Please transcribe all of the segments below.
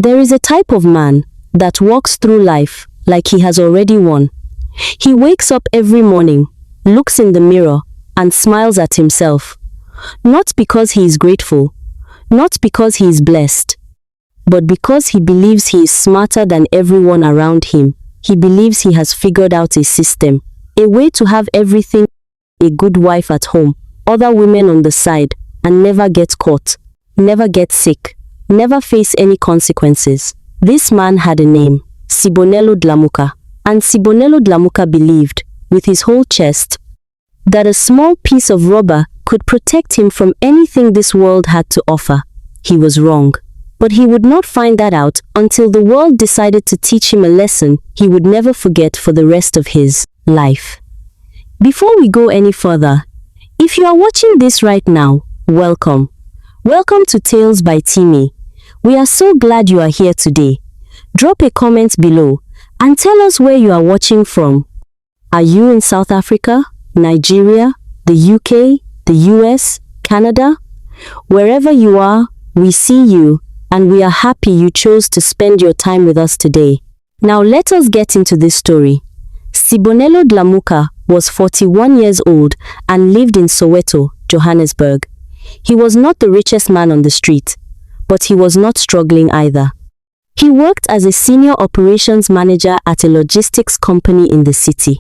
There is a type of man that walks through life like he has already won. He wakes up every morning, looks in the mirror, and smiles at himself. Not because he is grateful, not because he is blessed, but because he believes he is smarter than everyone around him. He believes he has figured out a system, a way to have everything, a good wife at home, other women on the side, and never get caught, never get sick, never face any consequences. This man had a name, Sibonelo Dlamuka, and Sibonelo Dlamuka believed, with his whole chest, that a small piece of rubber could protect him from anything this world had to offer. He was wrong. But he would not find that out until the world decided to teach him a lesson he would never forget for the rest of his life. Before we go any further, if you are watching this right now, welcome. Welcome to Tales by Teemee. We are so glad you are here today. Drop a comment below and tell us where you are watching from. Are you in South Africa, Nigeria, the UK, the US, Canada? Wherever you are, we see you, and we are happy you chose to spend your time with us today. Now let us get into this story. Sibonelo Dlamuka was 41 years old and lived in Soweto, Johannesburg. He was not the richest man on the street, but he was not struggling either. He worked as a senior operations manager at a logistics company in the city.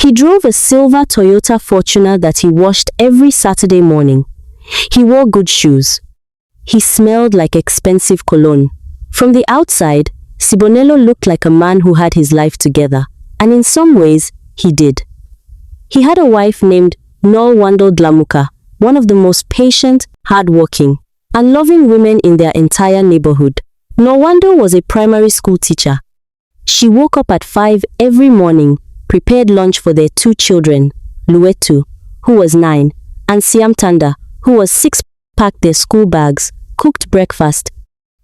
He drove a silver Toyota Fortuner that he washed every Saturday morning. He wore good shoes. He smelled like expensive cologne. From the outside, Sibonelo looked like a man who had his life together, and in some ways, he did. He had a wife named Unraveling Dlamuka, one of the most patient, hardworking, and loving women in their entire neighborhood. Unraveling was a primary school teacher. She woke up at 5 every morning, prepared lunch for their 2 children, Luetu, who was 9, and Siamtanda, who was 6, packed their school bags, cooked breakfast,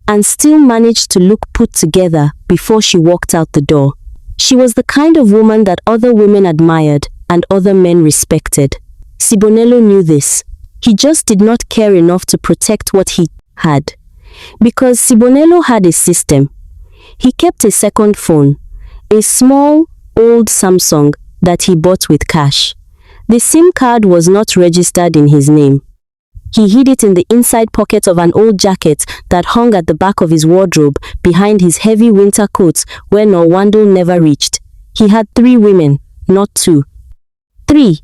and still managed to look put together before she walked out the door. She was the kind of woman that other women admired and other men respected. Sibonelo knew this. He just did not care enough to protect what he had. Because Sibonelo had a system. He kept a second phone, a small, old Samsung that he bought with cash. The SIM card was not registered in his name. He hid it in the inside pocket of an old jacket that hung at the back of his wardrobe behind his heavy winter coats where Unraveling never reached. He had 3 women, not 2. 3.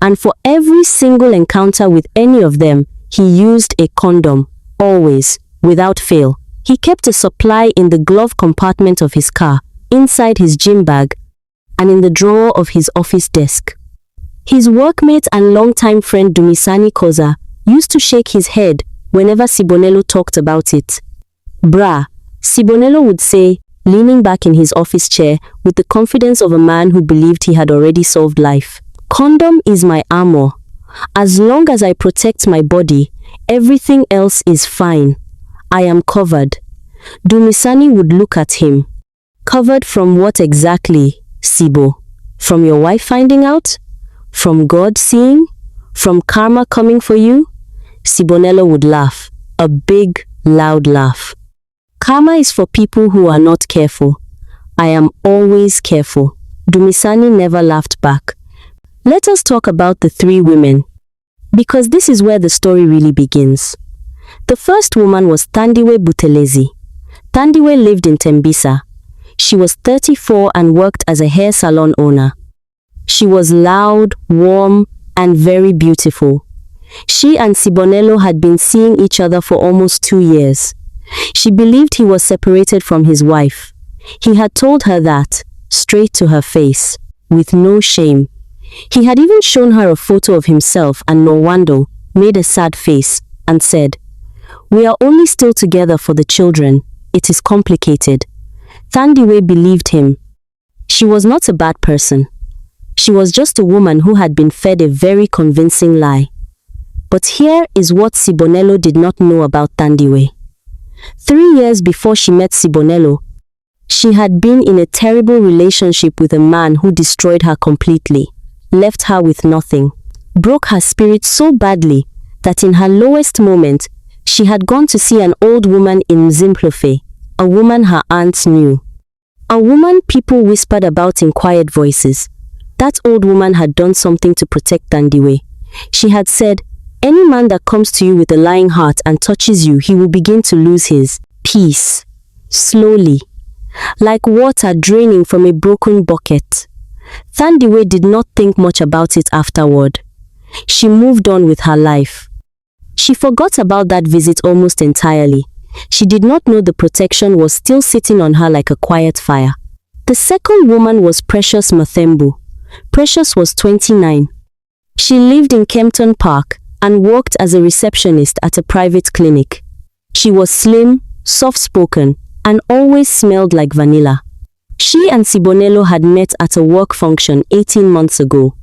And for every single encounter with any of them, he used a condom, always, without fail. He kept a supply in the glove compartment of his car, inside his gym bag, and in the drawer of his office desk. His workmate and longtime friend Dumisani Koza used to shake his head whenever Sibonelo talked about it. Brah, Sibonelo would say, leaning back in his office chair with the confidence of a man who believed he had already solved life. Condom is my armor. As long as I protect my body, everything else is fine. I am covered. Dumisani would look at him. Covered from what exactly, Sibo? From your wife finding out? From God seeing? From karma coming for you? Sibonelo would laugh, a big, loud laugh. Karma is for people who are not careful. I am always careful. Dumisani never laughed back. Let us talk about the 3 women, because this is where the story really begins. The first woman was Thandiwe Buthelezi. Thandiwe lived in Tembisa. She was 34 and worked as a hair salon owner. She was loud, warm, and very beautiful. She and Sibonelo had been seeing each other for almost 2 years. She believed he was separated from his wife. He had told her that, straight to her face, with no shame. He had even shown her a photo of himself, and Unraveling made a sad face and said, "We are only still together for the children. It is complicated." Thandiwe believed him. She was not a bad person. She was just a woman who had been fed a very convincing lie. But here is what Sibonelo did not know about Thandiwe. 3 years before she met Sibonelo, she had been in a terrible relationship with a man who destroyed her completely, left her with nothing, broke her spirit so badly that in her lowest moment, she had gone to see an old woman in Mzimplofe, a woman her aunts knew. A woman people whispered about in quiet voices. That old woman had done something to protect Thandiwe. She had said, any man that comes to you with a lying heart and touches you, he will begin to lose his peace. Slowly, like water draining from a broken bucket. Thandiwe did not think much about it afterward. She moved on with her life. She forgot about that visit almost entirely. She did not know the protection was still sitting on her like a quiet fire. The second woman was Precious Mathembu. Precious was 29. She lived in Kempton Park and worked as a receptionist at a private clinic. She was slim, soft-spoken, and always smelled like vanilla. She and Sibonelo had met at a work function 18 months ago.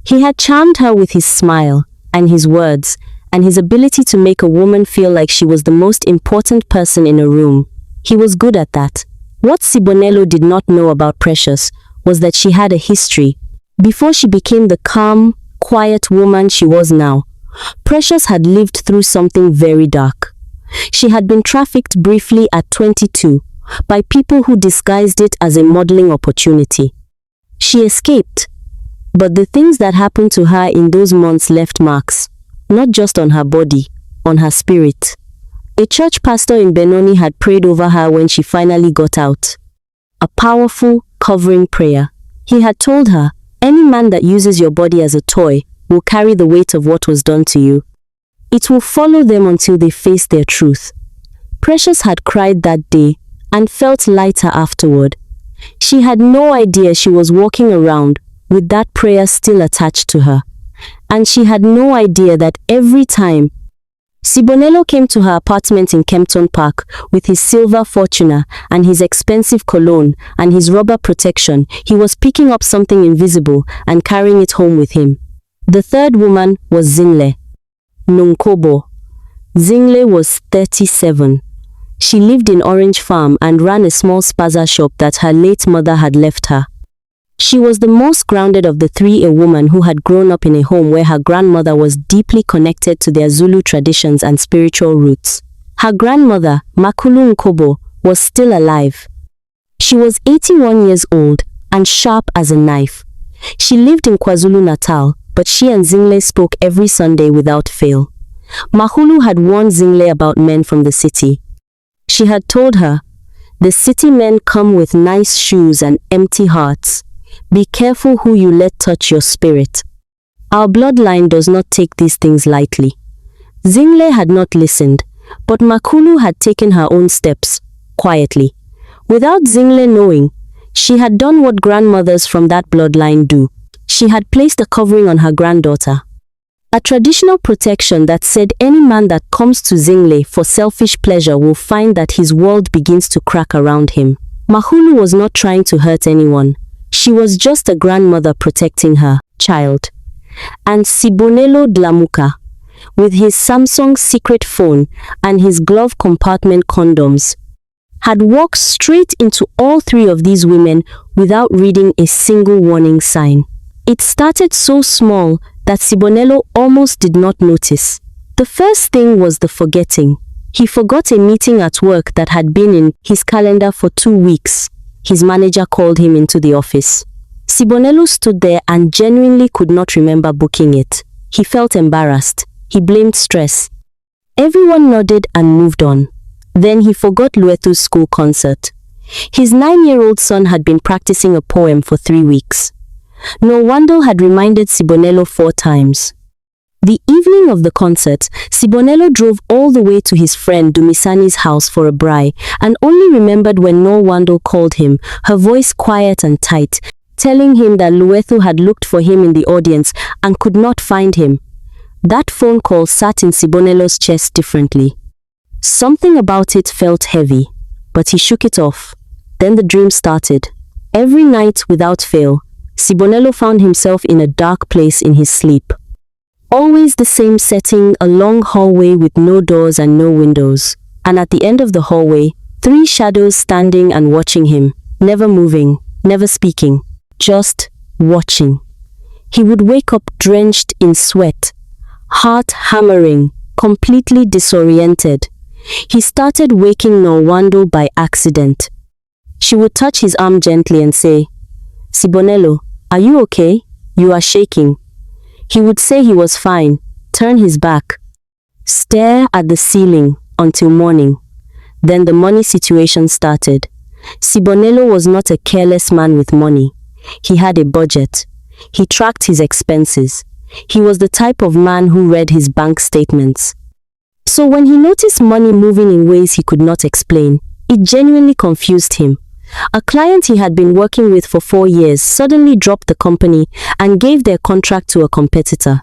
He had charmed her with his smile and his words, and his ability to make a woman feel like she was the most important person in a room. He was good at that. What Sibonelo did not know about Precious was that she had a history. Before she became the calm, quiet woman she was now, Precious had lived through something very dark. She had been trafficked briefly at 22 by people who disguised it as a modeling opportunity. She escaped, but the things that happened to her in those months left marks. Not just on her body, on her spirit. A church pastor in Benoni had prayed over her when she finally got out. A powerful, covering prayer. He had told her, any man that uses your body as a toy will carry the weight of what was done to you. It will follow them until they face their truth. Precious had cried that day and felt lighter afterward. She had no idea she was walking around with that prayer still attached to her. And she had no idea that every time Sibonelo came to her apartment in Kempton Park with his silver Fortuner and his expensive cologne and his rubber protection, he was picking up something invisible and carrying it home with him. The third woman was Zingle Nunkobo. Zingle was 37. She lived in Orange Farm and ran a small spaza shop that her late mother had left her. She was the most grounded of the three, a woman who had grown up in a home where her grandmother was deeply connected to their Zulu traditions and spiritual roots. Her grandmother, Makulu Nkobo, was still alive. She was 81 years old and sharp as a knife. She lived in KwaZulu-Natal, but she and Zingle spoke every Sunday without fail. Mahulu had warned Zingle about men from the city. She had told her, the city men come with nice shoes and empty hearts. Be careful who you let touch your spirit. Our bloodline does not take these things lightly. Zingle had not listened, but Makulu had taken her own steps, quietly. Without Zingle knowing, she had done what grandmothers from that bloodline do. She had placed a covering on her granddaughter. A traditional protection that said any man that comes to Zingle for selfish pleasure will find that his world begins to crack around him. Mahulu was not trying to hurt anyone. She was just a grandmother protecting her child. And Sibonelo Dlamuka, with his Samsung secret phone and his glove compartment condoms, had walked straight into all three of these women without reading a single warning sign. It started so small that Sibonelo almost did not notice. The first thing was the forgetting. He forgot a meeting at work that had been in his calendar for 2 weeks. His manager called him into the office. Sibonelo stood there and genuinely could not remember booking it. He felt embarrassed. He blamed stress. Everyone nodded and moved on. Then he forgot Luethu's school concert. His 9-year-old son had been practicing a poem for 3 weeks. Nwando had reminded Sibonelo 4 times. The evening of the concert, Sibonelo drove all the way to his friend Dumisani's house for a braai and only remembered when Nwando called him, her voice quiet and tight, telling him that Luethu had looked for him in the audience and could not find him. That phone call sat in Sibonelo's chest differently. Something about it felt heavy, but he shook it off. Then the dream started. Every night, without fail, Sibonelo found himself in a dark place in his sleep. Always the same setting, a long hallway with no doors and no windows. And at the end of the hallway, 3 shadows standing and watching him, never moving, never speaking, just watching. He would wake up drenched in sweat, heart hammering, completely disoriented. He started waking Norwando by accident. She would touch his arm gently and say, "Sibonelo, are you okay? You are shaking." He would say he was fine, turn his back, stare at the ceiling until morning. Then the money situation started. Sibonelo was not a careless man with money. He had a budget. He tracked his expenses. He was the type of man who read his bank statements. So when he noticed money moving in ways he could not explain, it genuinely confused him. A client he had been working with for 4 years suddenly dropped the company and gave their contract to a competitor.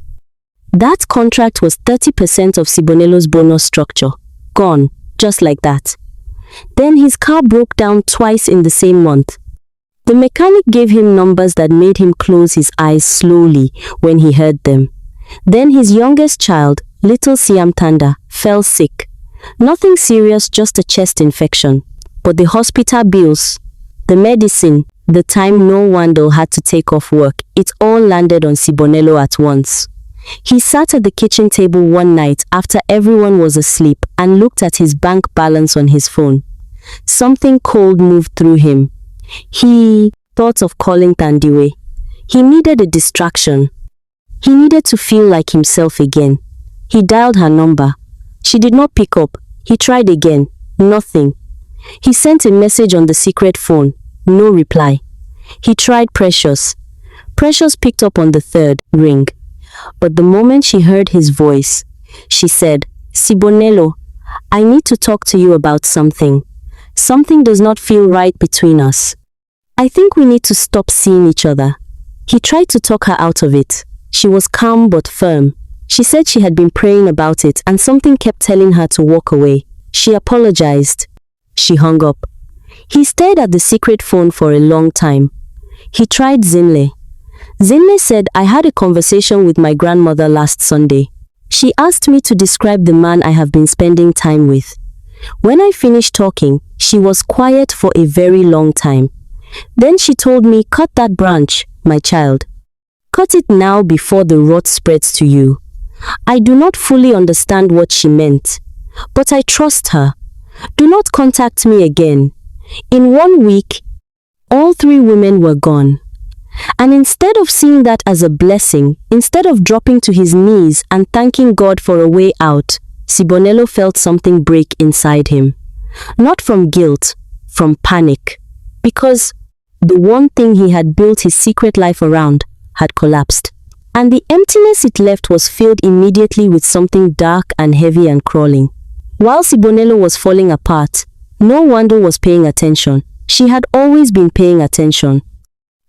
That contract was 30% of Sibonelo's bonus structure. Gone, just like that. Then his car broke down twice in the same month. The mechanic gave him numbers that made him close his eyes slowly when he heard them. Then his youngest child, little Siam Tanda, fell sick. Nothing serious, just a chest infection. But the hospital bills, the medicine, the time Norwando had to take off work, it all landed on Sibonelo at once. He sat at the kitchen table one night after everyone was asleep and looked at his bank balance on his phone. Something cold moved through him. He thought of calling Tandiwe. He needed a distraction. He needed to feel like himself again. He dialed her number. She did not pick up. He tried again. Nothing. He sent a message on the secret phone. No reply. He tried Precious. Precious picked up on the third ring. But the moment she heard his voice, she said, "Sibonelo, I need to talk to you about something. Something does not feel right between us. I think we need to stop seeing each other." He tried to talk her out of it. She was calm but firm. She said she had been praying about it and something kept telling her to walk away. She apologized. She hung up. He stared at the secret phone for a long time. He tried Zinle. Zinle said, "I had a conversation with my grandmother last Sunday. She asked me to describe the man I have been spending time with. When I finished talking, she was quiet for a very long time. Then she told me, 'Cut that branch, my child. Cut it now before the rot spreads to you.' I do not fully understand what she meant, but I trust her. Do not contact me again." In 1 week, all 3 women were gone. And instead of seeing that as a blessing, instead of dropping to his knees and thanking God for a way out, Sibonelo felt something break inside him. Not from guilt, from panic. Because the one thing he had built his secret life around had collapsed. And the emptiness it left was filled immediately with something dark and heavy and crawling. While Sibonelo was falling apart, Norwando was paying attention. She had always been paying attention.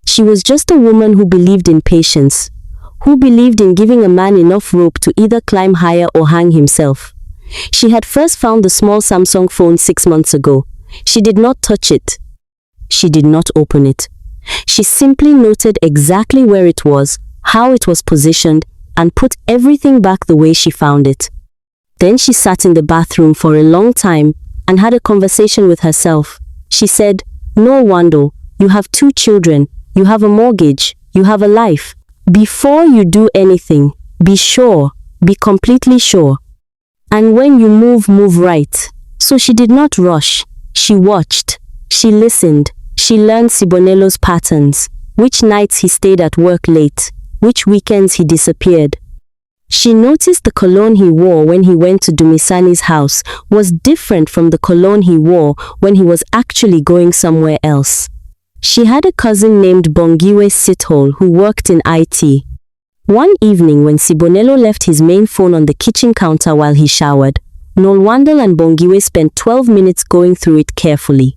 She was just a woman who believed in patience, who believed in giving a man enough rope to either climb higher or hang himself. She had first found the small Samsung phone 6 months ago. She did not touch it. She did not open it. She simply noted exactly where it was, how it was positioned, and put everything back the way she found it. Then she sat in the bathroom for a long time and had a conversation with herself. She said, "Norwando, you have 2 children. You have a mortgage. You have a life. Before you do anything, be sure, be completely sure. And when you move, move right." So she did not rush. She watched. She listened. She learned Sibonelo's patterns. Which nights he stayed at work late. Which weekends he disappeared. She noticed the cologne he wore when he went to Dumisani's house was different from the cologne he wore when he was actually going somewhere else. She had a cousin named Bongiwe Sithole who worked in IT. One evening when Sibonelo left his main phone on the kitchen counter while he showered, Norwando and Bongiwe spent 12 minutes going through it carefully.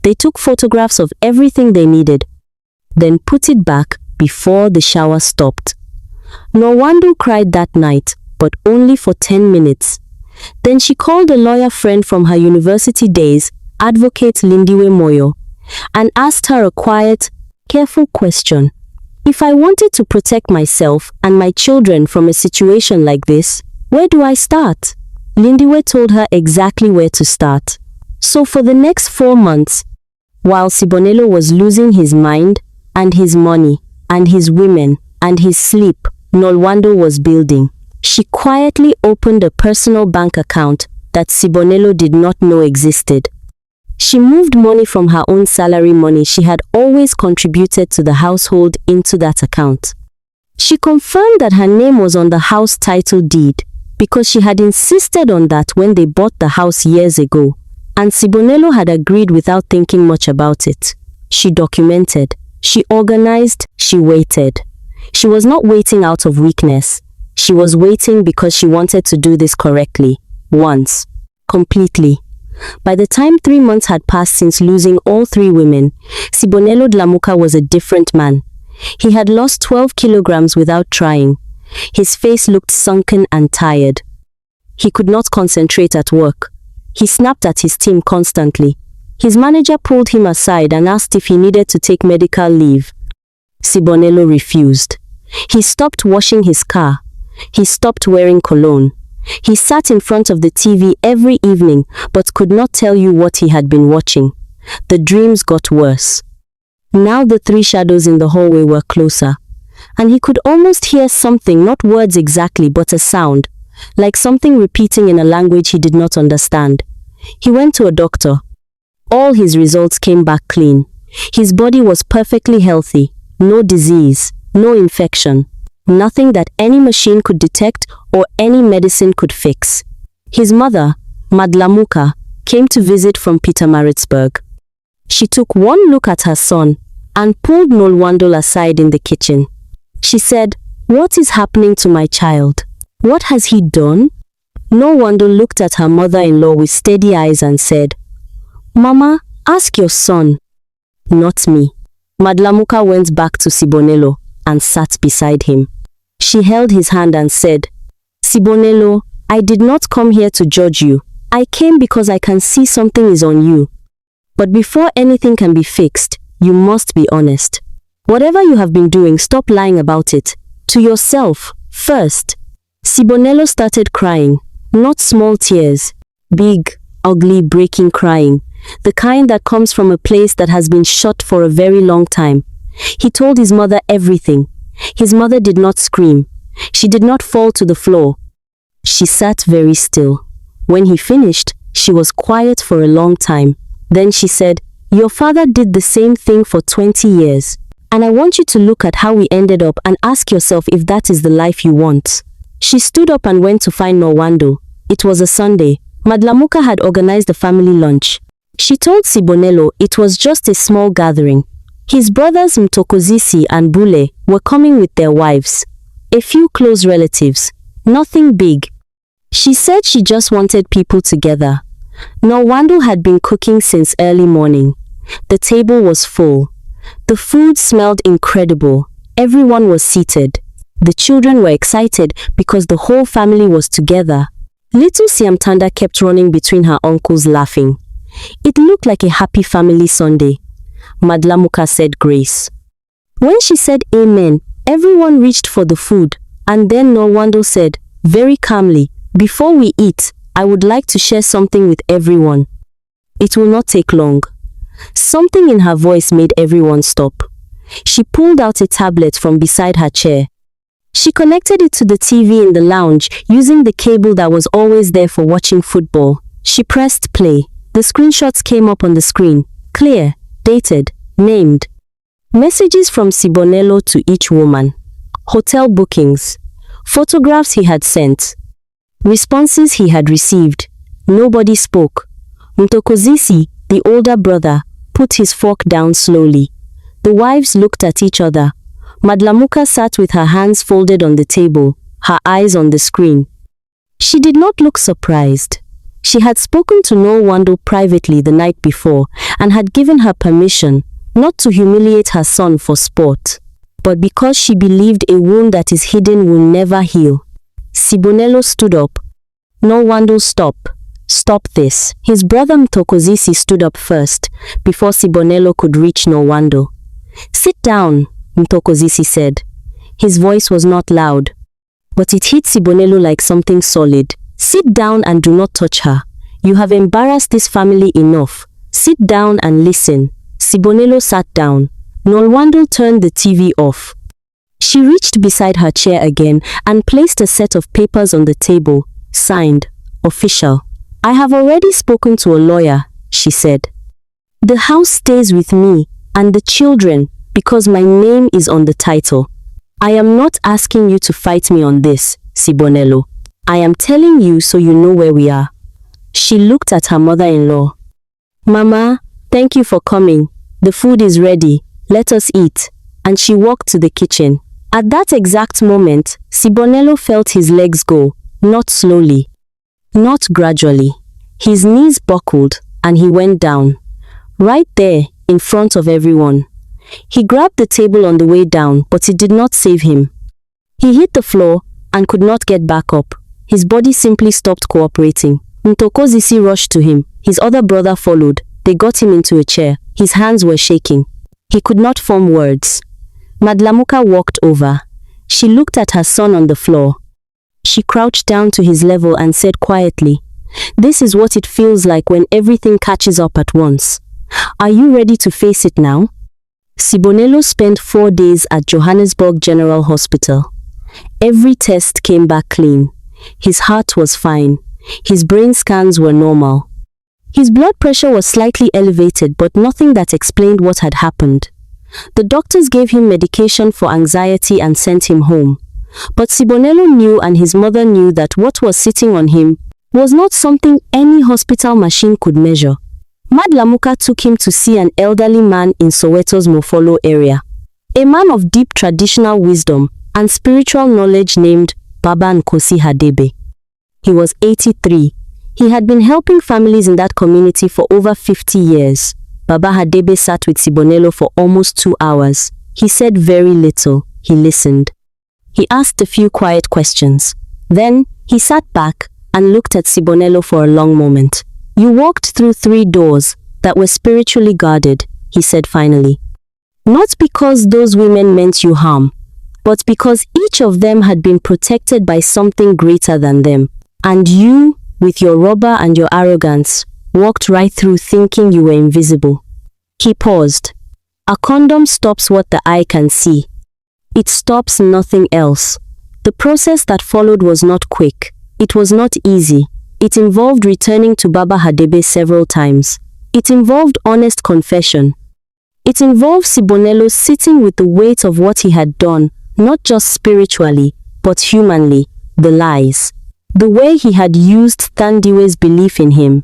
They took photographs of everything they needed, then put it back before the shower stopped. Norwando cried that night, but only for 10 minutes. Then she called a lawyer friend from her university days, Advocate Lindiwe Moyo, and asked her a quiet, careful question. "If I wanted to protect myself and my children from a situation like this, where do I start?" Lindiwe told her exactly where to start. So for the next 4 months, while Sibonelo was losing his mind, and his money, and his women, and his sleep, Norwando was building. She quietly opened a personal bank account, that Sibonelo did not know existed. She moved money from her own salary money she had always contributed to the household into that account. She confirmed that her name was on the house title deed because she had insisted on that when they bought the house years ago, and Sibonelo had agreed without thinking much about it. She documented, she organized, she waited. She was not waiting out of weakness. She was waiting because she wanted to do this correctly, once, completely. By the time 3 months had passed since losing all 3 women, Sibonelo Dlamuka was a different man. He had lost 12 kilograms without trying. His face looked sunken and tired. He could not concentrate at work. He snapped at his team constantly. His manager pulled him aside and asked if he needed to take medical leave. Sibonelo refused. He stopped washing his car. He stopped wearing cologne. He sat in front of the TV every evening but could not tell you what he had been watching. The dreams got worse. Now the 3 shadows in the hallway were closer, and he could almost hear something, not words exactly, but a sound, like something repeating in a language he did not understand. He went to a doctor. All his results came back clean. His body was perfectly healthy, no disease, no infection, nothing that any machine could detect or any medicine could fix. His mother, Dlamuka, came to visit from Pietermaritzburg. She took one look at her son and pulled Nolwandel aside in the kitchen. She said, "What is happening to my child? What has he done?" Nolwandel looked at her mother-in-law with steady eyes and said, "Mama, ask your son." "Not me." Dlamuka went back to Sibonelo and sat beside him. She held his hand and said, "Sibonelo, I did not come here to judge you. I came because I can see something is on you. But before anything can be fixed, you must be honest. Whatever you have been doing, stop lying about it. To yourself, first." Sibonelo started crying, not small tears, big, ugly, breaking crying, the kind that comes from a place that has been shut for a very long time. He told his mother everything. His mother did not scream. She did not fall to the floor. She sat very still. When he finished, she was quiet for a long time. Then she said, "Your father did the same thing for 20 years. And I want you to look at how we ended up and ask yourself if that is the life you want." She stood up and went to find Nolwandel. It was a Sunday. Dlamuka had organized a family lunch. She told Sibonelo it was just a small gathering. His brothers Mtokozisi and Bule were coming with their wives. A few close relatives. Nothing big. She said she just wanted people together. Nolwandel had been cooking since early morning. The table was full. The food smelled incredible. Everyone was seated. The children were excited because the whole family was together. Little Siamtanda kept running between her uncles laughing. It looked like a happy family Sunday. Dlamuka said grace. When she said amen, everyone reached for the food, and then Nolwandel said, very calmly, "Before we eat, I would like to share something with everyone. It will not take long." Something in her voice made everyone stop. She pulled out a tablet from beside her chair. She connected it to the TV in the lounge using the cable that was always there for watching football. She pressed play. The screenshots came up on the screen. Clear, dated, named. Messages from Sibonelo to each woman. Hotel bookings. Photographs he had sent. Responses he had received. Nobody spoke. Mtokozisi, the older brother, put his fork down slowly. The wives looked at each other. Dlamuka sat with her hands folded on the table, her eyes on the screen. She did not look surprised. She had spoken to Nolwandel privately the night before and had given her permission not to humiliate her son for sport, but because she believed a wound that is hidden will never heal. Sibonelo stood up. Nolwandel, stop. Stop this. His brother Mtokozisi stood up first, before Sibonelo could reach Nolwandel. Sit down, Mtokozisi said. His voice was not loud, but it hit Sibonelo like something solid. Sit down and do not touch her. You have embarrassed this family enough. Sit down and listen. Sibonelo sat down. Nolwandel turned the TV off. She reached beside her chair again and placed a set of papers on the table, signed, official. "I have already spoken to a lawyer," she said. "The house stays with me and the children because my name is on the title. I am not asking you to fight me on this, Sibonelo. I am telling you so you know where we are." She looked at her mother-in-law. "Mama, thank you for coming. The food is ready. Let us eat." And she walked to the kitchen. At that exact moment, Sibonelo felt his legs go, not slowly, not gradually. His knees buckled and he went down. Right there, in front of everyone. He grabbed the table on the way down, but it did not save him. He hit the floor and could not get back up. His body simply stopped cooperating. Ntokozisi rushed to him. His other brother followed. They got him into a chair. His hands were shaking. He could not form words. Dlamuka walked over. She looked at her son on the floor. She crouched down to his level and said quietly, "This is what it feels like when everything catches up at once. Are you ready to face it now?" Sibonelo spent 4 days at Johannesburg General Hospital. Every test came back clean. His heart was fine. His brain scans were normal. His blood pressure was slightly elevated, but nothing that explained what had happened. The doctors gave him medication for anxiety and sent him home. But Sibonelo knew and his mother knew that what was sitting on him was not something any hospital machine could measure. Dlamuka took him to see an elderly man in Soweto's Mofolo area. A man of deep traditional wisdom and spiritual knowledge named Baba Nkosi Hadebe. He was 83. He had been helping families in that community for over 50 years. Baba Hadebe sat with Sibonelo for almost 2 hours. He said very little. He listened. He asked a few quiet questions. Then, he sat back and looked at Sibonelo for a long moment. "You walked through 3 doors that were spiritually guarded," he said finally. "Not because those women meant you harm, but because each of them had been protected by something greater than them. And you, with your rubber and your arrogance, walked right through thinking you were invisible." He paused. "A condom stops what the eye can see. It stops nothing else." The process that followed was not quick. It was not easy. It involved returning to Baba Hadebe several times. It involved honest confession. It involved Sibonelo sitting with the weight of what he had done, not just spiritually, but humanly, the lies. The way he had used Thandiwe's belief in him.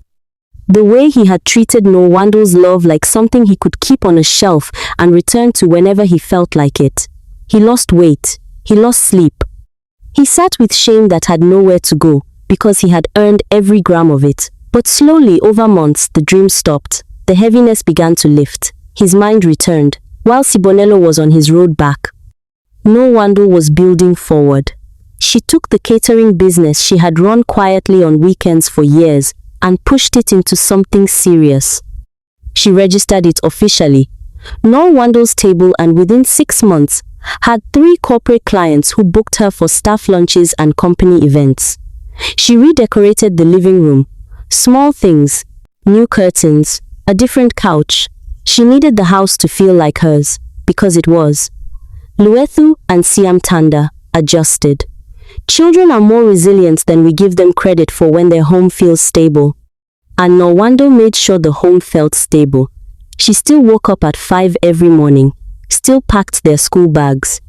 The way he had treated Nwando's love like something he could keep on a shelf and return to whenever he felt like it. He lost weight. He lost sleep. He sat with shame that had nowhere to go, because he had earned every gram of it. But slowly, over months, the dream stopped. The heaviness began to lift. His mind returned, while Sibonelo was on his road back. Nwando was building forward. She took the catering business she had run quietly on weekends for years and pushed it into something serious. She registered it officially. Nwando's table, and within 6 months, had 3 corporate clients who booked her for staff lunches and company events. She redecorated the living room. Small things, new curtains, a different couch. She needed the house to feel like hers, because it was. Luethu and Siam Tanda adjusted. Children are more resilient than we give them credit for when their home feels stable. And Nwando made sure the home felt stable. She still woke up at 5 every morning, still packed their school bags,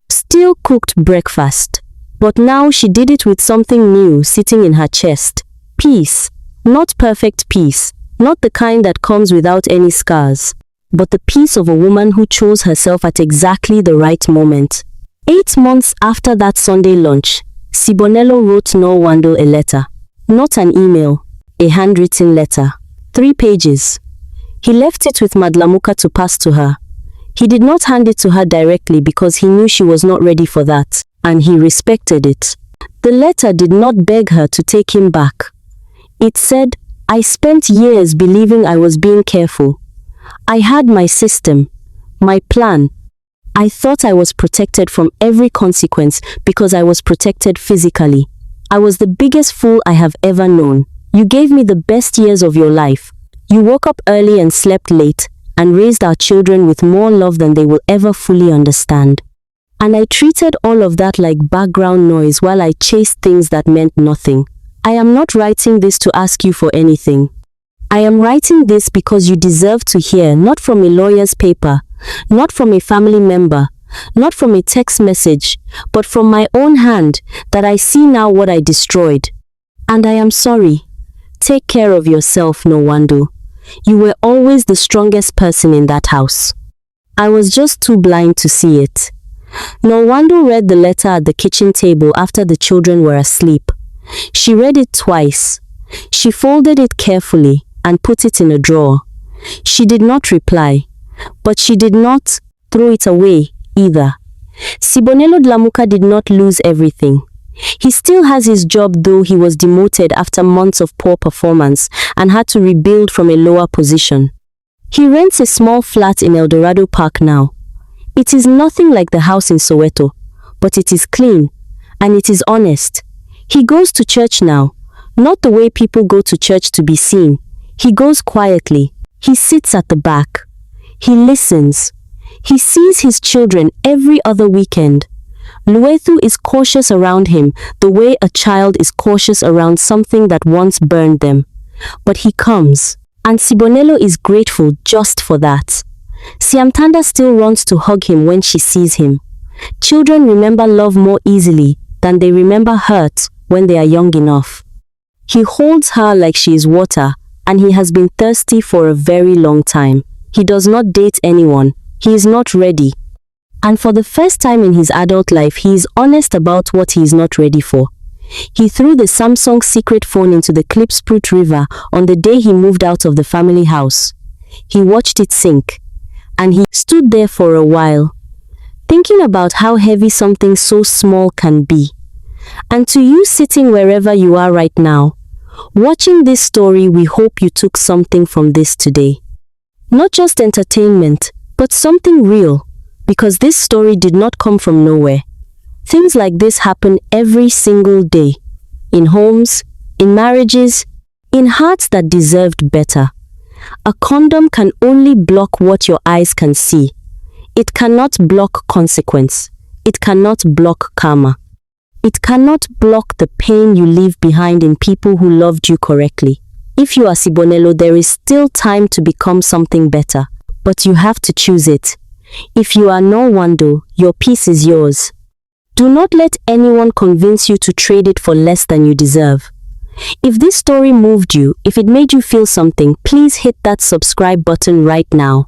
still cooked breakfast. But now she did it with something new sitting in her chest. Peace. Not perfect peace. Not the kind that comes without any scars. But the peace of a woman who chose herself at exactly the right moment. 8 months after that Sunday lunch, Sibonelo wrote Nwando a letter. Not an email. A handwritten letter. 3 pages. He left it with Dlamuka to pass to her. He did not hand it to her directly because he knew she was not ready for that. And he respected it. The letter did not beg her to take him back. It said, "I spent years believing I was being careful. I had my system, my plan. I thought I was protected from every consequence because I was protected physically. I was the biggest fool I have ever known. You gave me the best years of your life. You woke up early and slept late and raised our children with more love than they will ever fully understand. And I treated all of that like background noise while I chased things that meant nothing. I am not writing this to ask you for anything. I am writing this because you deserve to hear, not from a lawyer's paper, not from a family member, not from a text message, but from my own hand, that I see now what I destroyed. And I am sorry. Take care of yourself, Nwando. You were always the strongest person in that house. I was just too blind to see it. Nwando read the letter at the kitchen table after the children were asleep. She read it twice. She folded it carefully and put it in a drawer. She did not reply, but she did not throw it away either. Sibonelo Dlamuka did not lose everything. He still has his job, though he was demoted after months of poor performance and had to rebuild from a lower position. He rents a small flat in El Dorado Park now. It is nothing like the house in Soweto, but it is clean, and it is honest. He goes to church now, not the way people go to church to be seen. He goes quietly. He sits at the back. He listens. He sees his children every other weekend. Luethu is cautious around him the way a child is cautious around something that once burned them. But he comes, and Sibonelo is grateful just for that. Siamtanda still wants to hug him when she sees him. Children remember love more easily than they remember hurt when they are young enough. He holds her like she is water, and he has been thirsty for a very long time. He does not date anyone. He is not ready. And for the first time in his adult life, he is honest about what he is not ready for. He threw the Samsung secret phone into the Klipsprut River on the day he moved out of the family house. He watched it sink, and he stood there for a while, thinking about how heavy something so small can be. And to you sitting wherever you are right now, watching this story, we hope you took something from this today. Not just entertainment, but something real, because this story did not come from nowhere. Things like this happen every single day, in homes, in marriages, in hearts that deserved better. A condom can only block what your eyes can see. It cannot block consequence. It cannot block karma. It cannot block the pain you leave behind in people who loved you correctly. If you are Sibonelo, there is still time to become something better, but you have to choose it. If you are Nwando, your peace is yours. Do not let anyone convince you to trade it for less than you deserve. If this story moved you, if it made you feel something, please hit that subscribe button right now.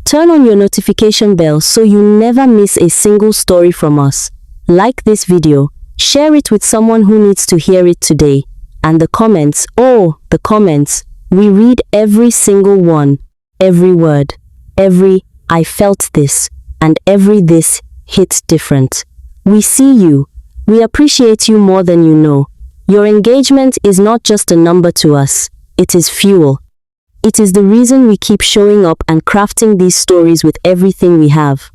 Turn on your notification bell so you never miss a single story from us. Like this video, share it with someone who needs to hear it today. And the comments, oh, the comments, we read every single one, every word, every I felt this, and every this hit different. We see you. We appreciate you more than you know. Your engagement is not just a number to us, it is fuel. It is the reason we keep showing up and crafting these stories with everything we have.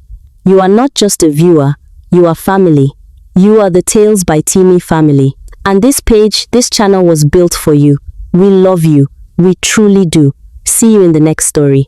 You are not just a viewer, you are family. You are the Tales by Teemee family. And this page, this channel was built for you. We love you. We truly do. See you in the next story.